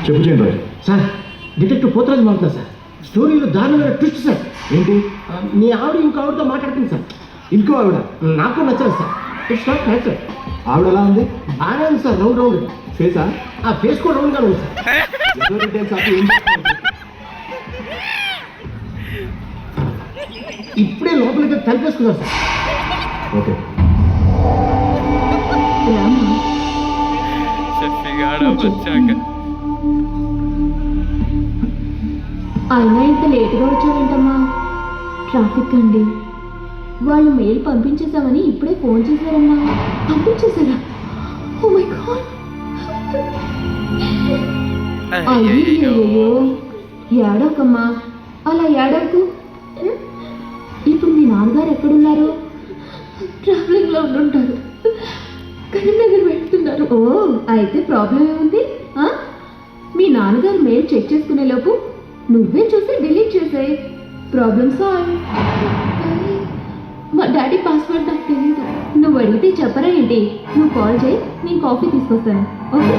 చెప్పు చేయండి sir detective Potharaju మాట్లాడుతున్నా సార్. స్టోరీలో దారుణమైన ట్విస్ట్ సార్. ఏంటి? మీ ఆవిడ ఇంకో ఆవిడతో మాట్లాడుతుంది సార్. ఇంకో ఆవిడ? నాకు నచ్చదు సార్. It's not natural. ఆవిడ ఎలా ఉంది? బాగానే ఉంది సార్, రౌండ్ రౌండ్. ఫేసా? ఆ ఫేస్ కూడా రౌండ్గానే ఉంది సార్. డీటెయిల్స్ ఆపి ఏం చెప్తున్నారు? ఇప్పుడే లోపలికి తలిపేసుకున్నారు సార్. ఓకే. అయినా ఇంత లేటుగా వచ్చావేంటమ్మా? ట్రాఫిక్ అండి. వాళ్ళు మెయిల్ పంపించేసామని ఇప్పుడే ఫోన్ చేశారమ్మా. పంపించేశారా? Oh my god. అయ్యో, ఏడవకమ్మా, అలా ఏడవకు. ఇప్పుడు మీ నాన్నగారు ఎక్కడున్నారు? ట్రావెలింగ్లో ఉండుంటారు. కరీంనగర్ వెళ్తున్నారు. ఓ, అయితే ప్రాబ్లం ఏముంది? మీ నాన్నగారు మెయిల్ చెక్ చేసుకునే లోపు నువ్వే చూసి డిలీట్ చేసాయి. Problem solve. కానీ మా డాడీ పాస్వర్డ్ నాకు తెలియదు. నువ్వు అడిగితే చెప్పరా ఏంటి? నువ్వు కాల్ చేయి, నేను కాఫీ తీసుకొస్తాను. ఓకే.